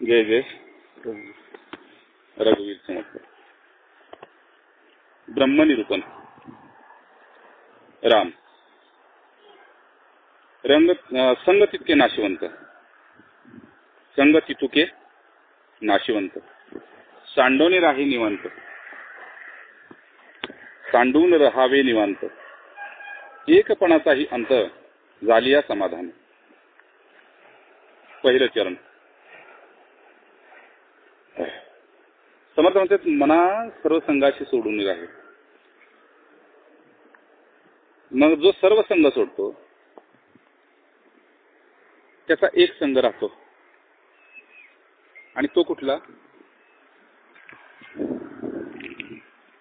जय जय रघुवीर समर्थ. ब्रह्मनिरूपण. राम रंग संग तितके नाशिवंत, संग तितुके नाशिवंत, सांडोने राही निवांत, सांडून रहावे निवांत, एकपणाचाही अंत झालिया समाधान. पहिलं चरण. समर्थ म्हणतात मना सर्व संघाशी सोडून राहील. मग जो सर्व संघ सोडतो त्याचा एक संघ राहतो, आणि तो कुठला?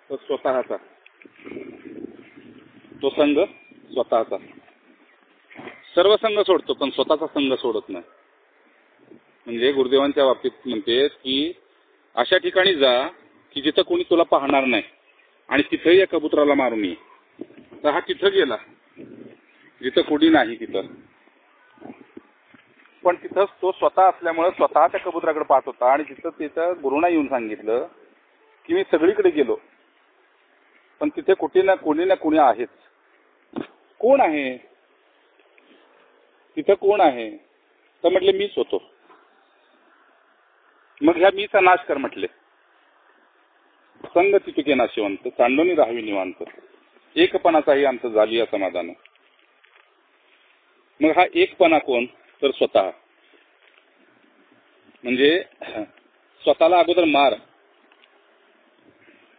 तो स्वतःचा. तो संघ स्वतःचा. सर्व संघ सोडतो पण स्वतःचा संघ सोडत नाही. म्हणजे गुरुदेवांच्या बाबतीत म्हणते की अशा ठिकाणी जा की जिथं कोणी तुला पाहणार नाही, आणि तिथंही या कबुतराला मारून ये. तर हा तिथं गेला जिथं कोणी नाही तिथं, पण तिथं तो स्वतः असल्यामुळे स्वतः त्या कबुतराकडे पाहत होता. आणि तिथं तिथं गुरुना येऊन सांगितलं की मी सगळीकडे गेलो पण तिथे कुठे ना कोणी आहेच. कोण आहे तिथं? कोण आहे? तर म्हटले मीच होतो. मग ह्या मीचा नाश कर म्हटले. संग तितुके नाशिवंत, सांडोनी राहावी निवांत, एकपणाचाही अंत झालिया समाधान. मग हा एकपणा कोण? तर स्वतः. म्हणजे स्वतःला अगोदर मार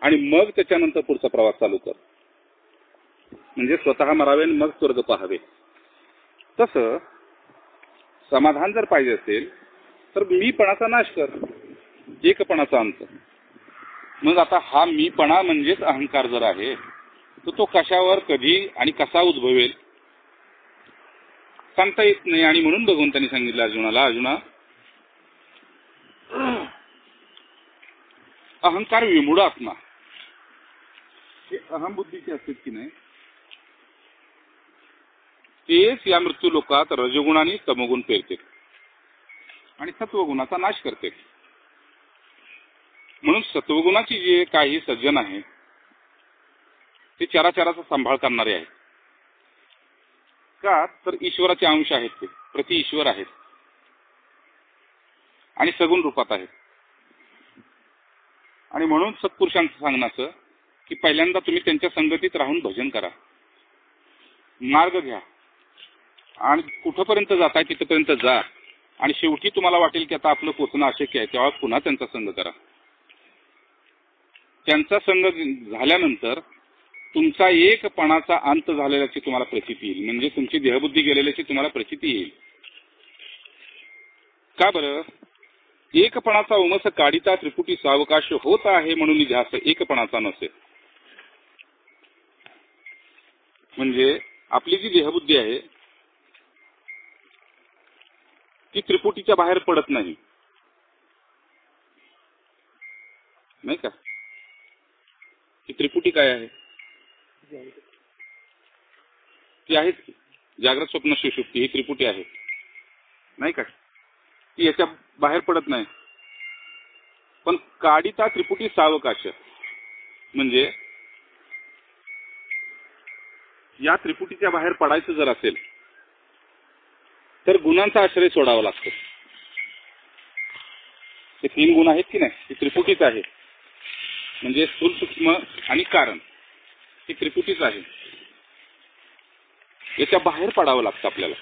आणि मग त्याच्यानंतर पुढचा प्रवास चालू कर. म्हणजे स्वतः मरावे आणि मग स्वर्ग पाहावे. तसं समाधान जर पाहिजे असेल तर मीपणाचा नाश कर, एकपणाचा अंत. मग आता हा मीपणा म्हणजेच अहंकार जर आहे तर तो कशावर, कधी आणि कसा उद्भवेल सांगता येत नाही. आणि म्हणून भगवंतांनी सांगितलं अर्जुनाला, अर्जुना अहंकार विमूढ आत्मा. हे अहमबुद्धीचे असतात की नाही, तेच या मृत्यू लोकात रजगुणाने तमोगुण पेरते आणि सत्वगुणाचा नाश करते. म्हणून सत्वगुणाची जे काही सज्जन आहे ते चराचराचा सांभाळ करणारे आहेत. का? तर ईश्वराचे अंश आहेत, ते प्रति ईश्वर आहेत आणि सगुण रूपात आहेत. आणि म्हणून सत्पुरुषांचं सांगणं असं की पहिल्यांदा तुम्ही त्यांच्या संगतीत राहून भजन करा, मार्ग घ्या, आणि कुठपर्यंत जाताय तिथपर्यंत जा. आणि शेवटी तुम्हाला वाटेल की आता आपलं पोचणं अशक्य आहे, तेव्हा पुन्हा त्यांचा संग करा. त्यांचा संग झाल्यानंतर तुमचा एकपणाचा अंत झालेल्याची तुम्हाला प्रचिती येईल. म्हणजे तुमची देहबुद्धी गेलेल्याची तुम्हाला प्रचिती येईल. का बरं? एकपणाचा उमस काढिता त्रिपुटी सावकाश होत आहे म्हणून ध्यास एकपणाचा नसे. म्हणजे आपली जी देहबुद्धी आहे ती त्रिपुटीच्या बाहेर पडत नाही, नाही का? ती त्रिपुटी काय आहे? ती आहेच की जागृत स्वप्न सुषुप्ती, ही त्रिपुटी आहे, नाही का? ती याच्या बाहेर पडत नाही. पण काढिता त्रिपुटी सावकाश म्हणजे या त्रिपुटीच्या बाहेर पडायचं जर असेल तर गुणांचा आश्रय सोडावा लागतो. ते 3 गुण आहेत की नाही, ही त्रिपुटीच आहे. म्हणजे स्थूल, सूक्ष्म आणि कारण, ही त्रिपुटीच आहे. याच्या बाहेर पडावं लागतं आपल्याला.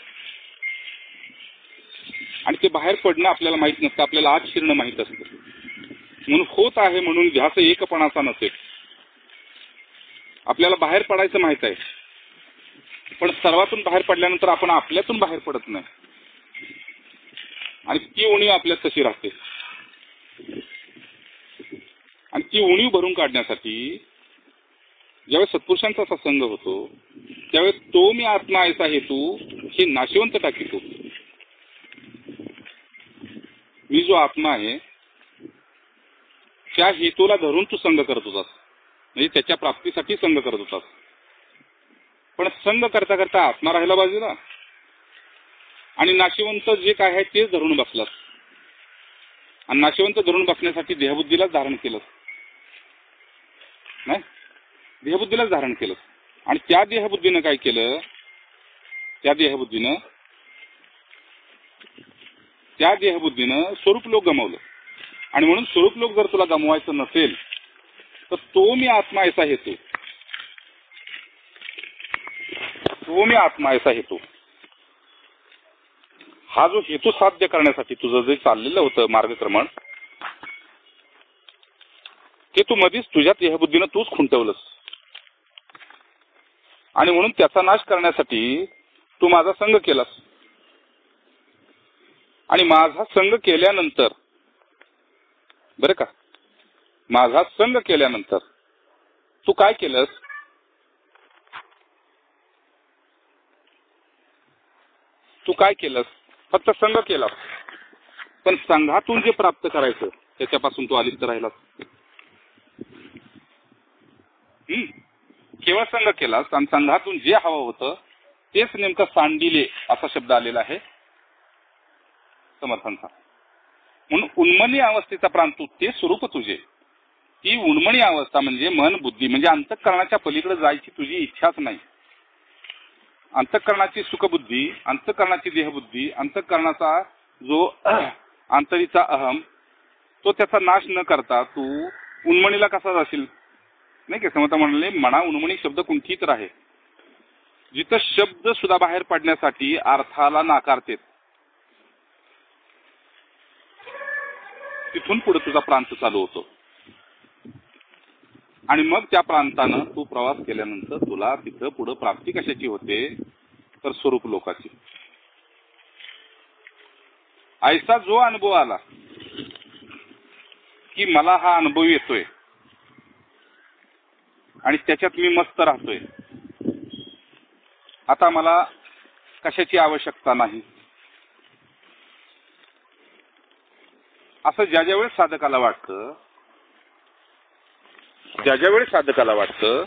आणि ते बाहेर पडणं आपल्याला माहित नसतं, आपल्याला आत शिरणं माहित असतं. म्हणून होत आहे म्हणून ध्यास एकपणाचा नसेल. आपल्याला बाहेर पडायचं माहित आहे, पण सर्वातून बाहेर पडल्यानंतर आपण आपल्यातून बाहेर पडत नाही, आणि ती उणीव आपल्यात तशी राहते. आणि ती उणीव भरून काढण्यासाठी ज्यावेळेस सत्पुरुषांचा सत्संग होतो त्यावेळेस तो मी आत्मा ऐसा हेतू हे नाशिवंत टाकीतो. मी जो आत्मा आहे त्या हेतूला धरून तू संग करत होतास, म्हणजे त्याच्या प्राप्तीसाठी संग करत होतास. पण संग करता करता आत्मा राहिला बाजूला आणि नाशिवंत जे काय आहे तेच धरून बसलास. आणि नाशिवंत धरून बसण्यासाठी देहबुद्धीलाच धारण केलं नाही, देहबुद्धीलाच धारण केलं. आणि त्या देहबुद्धीनं काय केलं, त्या देहबुद्धीनं स्वरूप लोक गमावलं. आणि म्हणून स्वरूप लोक जर तुला गमवायचं नसेल तर तो मी आत्मा ऐसा हेतू, तो मी आत्मा ऐसा हेतू, हा जो हेतू साध्य करण्यासाठी तुझं जे चाललेलं होतं मार्गक्रमण, ते तू मधीच तुझ्या देहबुद्धीनं तूच खुंटवलंस. आणि म्हणून त्याचा नाश करण्यासाठी तू माझा संग केलास. आणि माझा संग केल्यानंतर, बरं का, माझा संग केल्यानंतर तू काय केलंस, तू काय केलंस, फक्त संग केला. पण संघातून जे प्राप्त करायचं त्याच्यापासून तू अलिप्त राहिलास. केवळ संघ केलास आणि संघातून जे हवं होतं तेच नेमकं सांडिले असा शब्द आलेला आहे समर्थांचा. म्हणून उन्मनी अवस्थेचा प्रांतू ते स्वरूप तुझे, ती उन्मनी अवस्था म्हणजे मन बुद्धी, म्हणजे अंतःकरणाच्या पलीकडे जायची तुझी इच्छाच नाही. अंतःकरणाची सुखबुद्धी, अंतःकरणाची देहबुद्धी, अंतःकरणाचा जो आंतरीचा अहम, तो त्याचा नाश न करता तू उन्मणीला कसा जाशील. नाही का, समर्थ म्हणले मना उन्मणी शब्द कुंठित राहे, जिथं शब्द सुद्धा बाहेर पडण्यासाठी अर्थाला नाकारते, तिथून पुढे तुझा प्रांत चालू होतो. आणि मग त्या प्रांतानं तू प्रवास केल्यानंतर तुला तिथं पुढे प्राप्ती कशाची होते, तर स्वरूप लोकाची. ऐसा जो अनुभव आला की मला हा अनुभव येतोय आणि त्याच्यात मी मस्त राहतोय, आता मला कशाची आवश्यकता नाही, असं ज्या ज्या वेळेस साधकाला वाटतं, ज्या ज्या वेळेस साधकाला वाटतं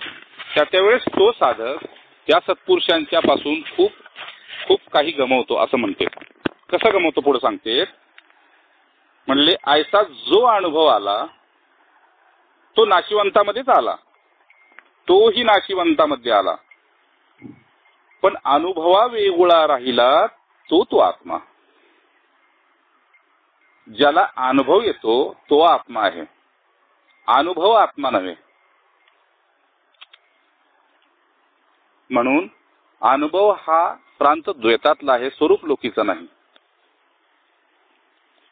त्या त्यावेळेस तो साधक त्या सत्पुरुषांच्या पासून खूप खूप काही गमवतो असं म्हणते. कसं गमवतो पुढे सांगते, म्हणले ऐसा जो अनुभव आला तो नाशिवंतामध्येच आला, तोही नाशिवंतामध्ये आला, पण अनुभवा वेगळा राहिला तो आत्मा. ज्याला अनुभव येतो तो आत्मा आहे, अनुभव आत्मा नव्हे. म्हणून अनुभव हा प्रांत द्वैतातला आहे, स्वरूप लोकीचा नाही.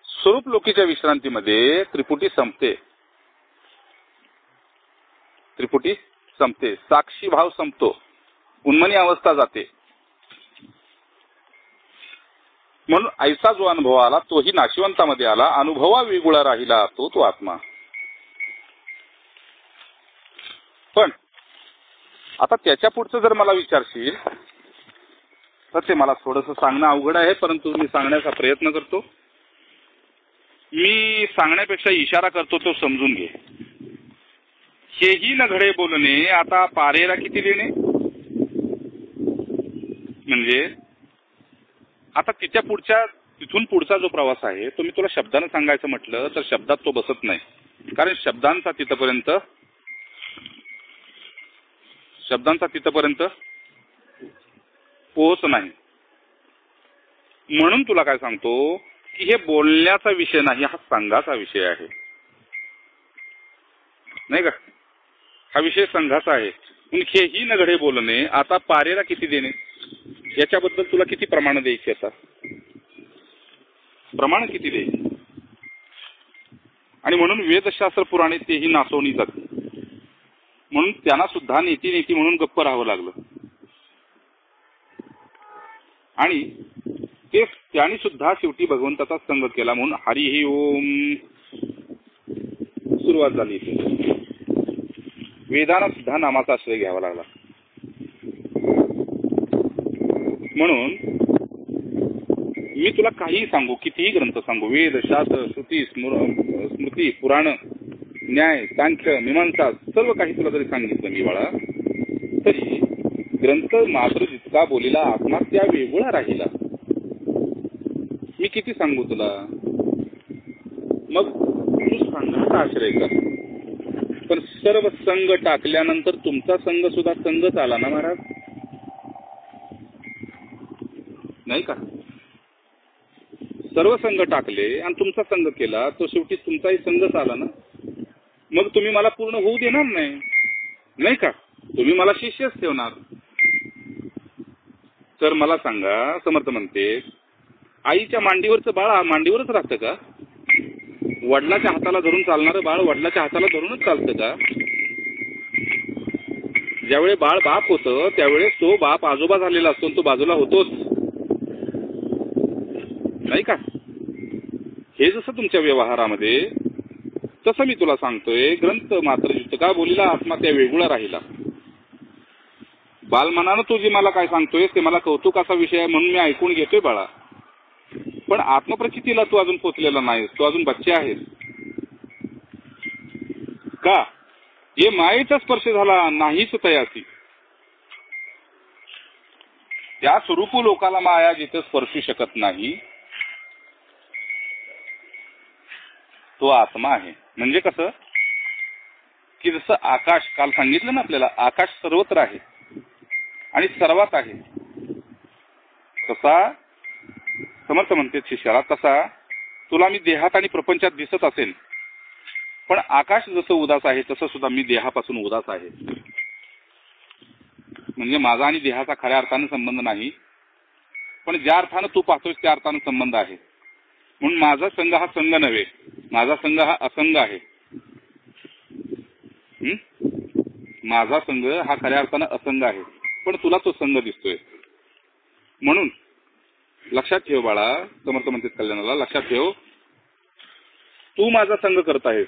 स्वरूप लोकीच्या विश्रांतीमध्ये त्रिपुटी संपते, त्रिपुटी संपते, साक्षी भाव संपतो, उन्मनी अवस्था जाते. म्हणून ऐसा जो अनुभव आला तोही नाशिवंतामध्ये आला, अनुभवा वेगळा राहिला तो आत्मा. पण आता त्याच्या पुढचं जर मला विचारशील तर ते मला थोडंसं सांगणं अवघड आहे, परंतु मी सांगण्याचा प्रयत्न करतो. मी सांगण्यापेक्षा इशारा करतो तो समजून घे. हेही न घडे बोलणे आता पारेला किती देणे. म्हणजे आता तिथून पुढचा जो प्रवास आहे तो मी तुला शब्दानं सांगायचं म्हटलं तर शब्दात तो बसत नाही, कारण शब्दांचा तिथपर्यंत पोहोच नाही. म्हणून तुला काय सांगतो की हे बोलण्याचा विषय नाही, हा संघाचा विषय आहे, नाही का. हा विषय संघाचा आहे. हेही न घडे बोलणे आता पारेला किती देणे, याच्याबद्दल तुला किती प्रमाण द्यायची, आता प्रमाण किती द्यायची. आणि म्हणून वेदशास्त्र पुराणे तेही नासवणी जाते, म्हणून त्यांना सुद्धा नेती म्हणून गप्प राहावं लागलं. आणि ते त्यांनी सुद्धा शेवटी भगवंताचा संग केला, म्हणून हरी ही ओम सुरुवात झाली. वेदांना सुद्धा नामाचा आश्रय घ्यावा लागला. म्हणून मी तुला काहीही सांगू, कितीही ग्रंथ सांगू, वेद शास्त्र श्रुती स्मृती पुराण न्याय सांख्य मीमांसा सर्व काही तुला जरी सांगितलं मी बाळा, तरी ग्रंथ मात्र जितका बोलीला आत्मा त्या वेगळा राहिला. मी किती सांगू तुला, मग तू संघाचा आश्रय कर. पण सर्व संघ टाकल्यानंतर तुमचा संघ सुद्धा संघच आला ना महाराज, नाही का? सर्व संघ टाकले आणि तुमचा संघ केला, तो शेवटी तुमचाही संघच आला ना. मग तुम्ही मला पूर्ण होऊ देणार नाही, नाही का? तुम्ही मला शिष्यच ठेवणार. तर मला सांगा, समर्थ म्हणते, आईच्या मांडीवरचं बाळ मांडीवरच राहतं का? वडिलाच्या हाताला धरून चालणारं बाळ वडिलाच्या हाताला धरूनच चालतं का? ज्यावेळी बाळ बाप होतं त्यावेळेस तो बाप आजोबा झालेला असतो, तो बाजूला होतोच, नाही का? हे जसं तुमच्या व्यवहारामध्ये, तसं मी तुला सांगतोय, ग्रंथ मात्र युक्त का बोलिला, आत्मा त्या वेगळा राहिला. बालमनानं तू जी मला काय सांगतोय ते मला कौतुकाचा विषय आहे म्हणून मी ऐकून घेतोय बाळा, पण आत्मप्रचितीला तू अजून पोचलेला नाहीस, तू अजून बच्चे आहेस. का? हे मायेचा स्पर्श झाला नाहीच तयासी. त्या स्वरूपू लोकाला माया जिथे स्पर्शू शकत नाही तो आत्मा आहे. म्हणजे कसं की जसं आकाश, काल सांगितलं ना आपल्याला, आकाश सर्वत्र आहे आणि सर्वात आहे, तसा समर्थ म्हणते शिष्याला, तसा तुला मी देहात आणि प्रपंचात दिसत असेल, पण आकाश जसं उदास आहे तसं सुद्धा मी देहापासून उदास आहे. म्हणजे माझा आणि देहाचा खऱ्या अर्थानं संबंध नाही, पण ज्या अर्थानं तू पाहतोस त्या अर्थानं संबंध आहे. म्हणून माझा संघ हा संघ नव्हे, माझा संघ हा असंग आहे. माझा संघ हा खऱ्या अर्थानं असंग आहे, पण तुला तो संघ दिसतोय. म्हणून लक्षात ठेव बाळा, समर्थ म्हणतात कल्याणाला, लक्षात ठेव, तू माझा संघ करत आहेस,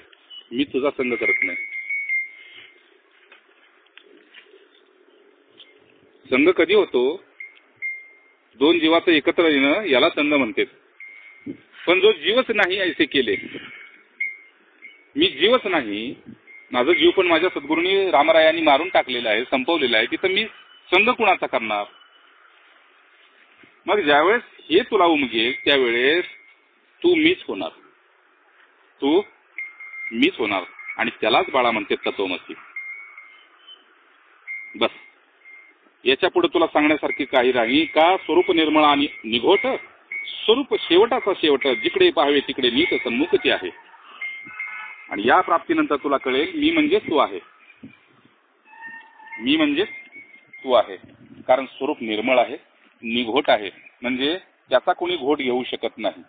मी तुझा संघ करत नाही. संघ कधी होतो? दोन जीवाचं एकत्र येणं, याला संघ म्हणतात. पण जो जीवच नाही ऐसे केले, मी जीवच नाही, माझा जीव पण माझ्या सद्गुरूंनी रामरायांनी मारून टाकलेला आहे, संपवलेला आहे, तिथं मी संघ कुणाचा करणार? मग ज्यावेळेस हे तुला उमगेल त्यावेळेस तू मीच होणार, तू मीच होणार. आणि त्यालाच बाळा म्हणते तत्वमसी. बस, याच्या पुढे तुला सांगण्यासारखी काही नाही का? स्वरूप निर्मळ आणि निघोट, स्वरूप शेवटाचा शेवट, जिकडे पाहावे तिकडे नीट सन्मुखती आहे. आणि या प्राप्तीनंतर तुला कळेल मी म्हणजेच तू आहे, मी म्हणजेच तू आहे. कारण स्वरूप निर्मळ आहे, निघोट आहे, म्हणजे त्याचा कोणी घोट घेऊ शकत नाही,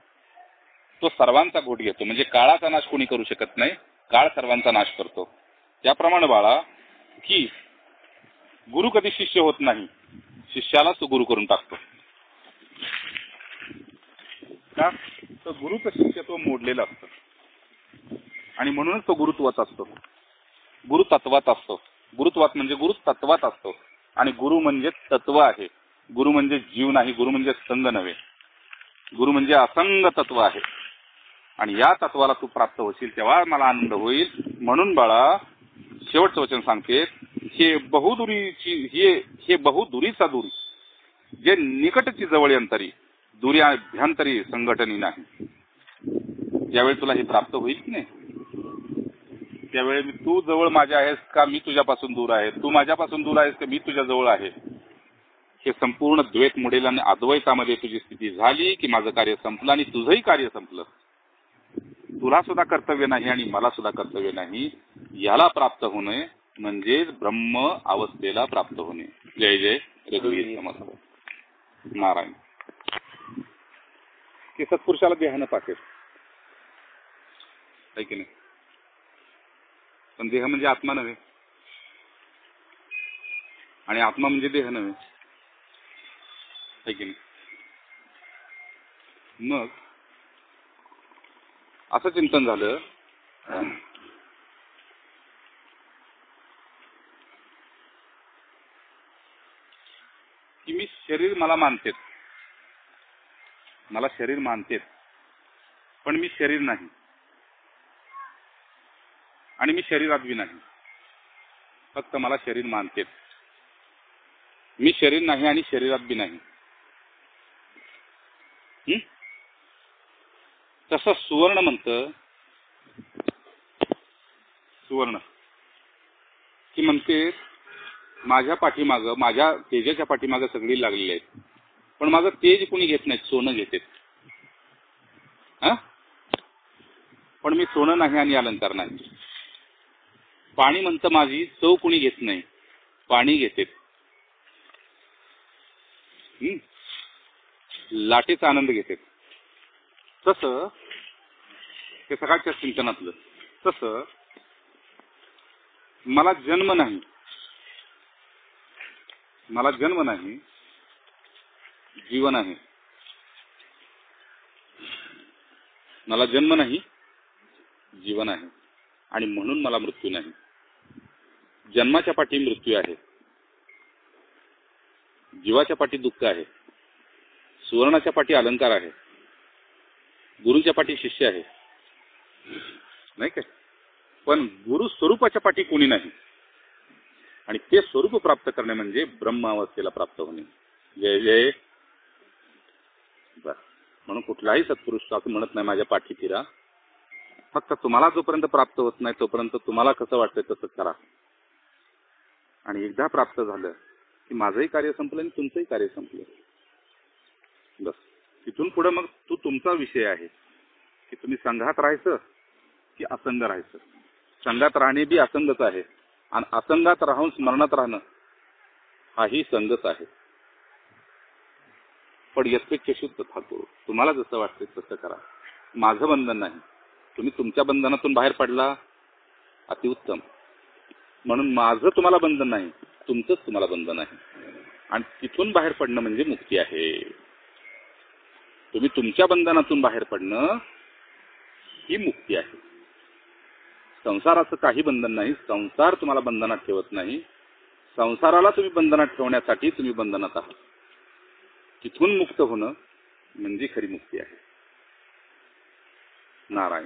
तो सर्वांचा घोट घेतो. म्हणजे काळाचा नाश कोणी करू शकत नाही, काळ सर्वांचा नाश करतो. त्याप्रमाणे बाळा की गुरु कधी शिष्य होत नाही, शिष्यालाच तो गुरु करून टाकतो. का? तर गुरुचं शिष्यत्व मोडलेलं असतं आणि म्हणूनच तो गुरुत्वात असतो, गुरुतत्वात असतो. गुरुत्वात म्हणजे गुरु तत्वात असतो. आणि गुरु म्हणजे तत्व आहे, गुरु म्हणजे जीव नाही, गुरु म्हणजे संग नव्हे, गुरु म्हणजे असंग तत्व आहे. आणि या तत्वाला तू प्राप्त होशील तेव्हा मला आनंद होईल. म्हणून बाळा शेवटचं वचन सांगते, हे बहुदुरीचा दूर, जे निकटची जवळ अंतरी, दुरी अभ्यंतरी संघटनी नाही. ज्यावेळी तुला हे प्राप्त होईल की नाही, त्यावेळी तू जवळ माझ्या आहेस का मी तुझ्यापासून दूर आहे, तू माझ्यापासून दूर आहेस का मी तुझ्या जवळ आहे, हे संपूर्ण द्वैत मोडेल आणि अद्वैतामध्ये तुझी स्थिती झाली की माझं कार्य संपलं आणि तुझंही कार्य संपलं. तुला सुद्धा कर्तव्य नाही आणि मला सुद्धा कर्तव्य नाही. याला प्राप्त होणे म्हणजे ब्रह्म अवस्थेला प्राप्त होणे. जय जय रघुवीर समर्थ नारायण. की सत्पुरुषाला देहानं पाकेल आहे की नाही, पण देह म्हणजे आत्मा नव्हे आणि आत्मा म्हणजे देह नव्हे, आहे की नाही. मग असं चिंतन झालं की मी शरीर मला मानतेत, मला शरीर मानतेत, पण मी शरीर नाही आणि मी शरीरात बी नाही, फक्त मला शरीर मानतेत. मी शरीर नाही आणि शरीरात बी नाही. तसं सुवर्ण म्हणतं सुवर्ण की म्हणते माझ्या पाठीमागं, माझ्या तेजाच्या पाठीमागं सगळी लागलेली आहेत, पण माझं तेज कुणी घेत नाहीत, सोनं घेते. पण मी सोनं नाही आणि अलंकार नाही. पाणी म्हणतं माझी चव कुणी घेत नाही, पाणी घेते. लाटेचा आनंद घेते. तसं ते सकाळच्या चिंतनातलं, तसं मला जन्म नाही, मला जन्म नाही, जीवन आहे. मला जन्म नाही, जीवन आहे, आणि म्हणून मला मृत्यू नाही. जन्माच्या पाठी मृत्यू आहे, जीवाच्या पाठी दुःख आहे, सुवर्णाच्या पाठी अलंकार आहे, गुरुच्या पाठी शिष्य आहे, नाही काय? पण गुरु स्वरूपाच्या पाठी कोणी नाही. आणि ते स्वरूप प्राप्त करणे म्हणजे ब्रह्म अवस्थेला प्राप्त होणे. जय जय. म्हणून कुठलाही सत्पुरुष असं म्हणत नाही माझ्या पाठी फिरा, फक्त तुम्हाला जोपर्यंत प्राप्त होत नाही तोपर्यंत तुम्हाला कसं वाटतंय तसं करा. आणि एकदा प्राप्त झालं की माझंही कार्य संपलं आणि तुमचंही कार्य संपलं. बस तिथून पुढे मग तुमचा विषय आहे की तुम्ही संघात राहायचं की असंग राहायचं. संघात राहणे बी असंगच आहे, आणि असंगात राहून स्मरणात राहणं हाही संगच आहे. पण यथेच्छेषु तथा करू, तुम्हाला जसं वाटतं तसं करा. माझं बंधन नाही. तुम्ही तुमच्या बंधनातून बाहेर पडला, अतिउत्तम. म्हणून माझं तुम्हाला बंधन नाही, तुमचंच तुम्हाला बंधन आहे. आणि तिथून बाहेर पडणं म्हणजे मुक्ती आहे. तुम्ही तुमच्या बंधनातून बाहेर पडणं ही मुक्ती आहे. संसाराचं काही बंधन नाही. संसार तुम्हाला बंधनात ठेवत नाही. संसाराला तुम्ही बंधनात ठेवण्यासाठी तुम्ही बंधनात आहात. तिथून मुक्त होणं म्हणजे खरी मुक्ती आहे. नारायण.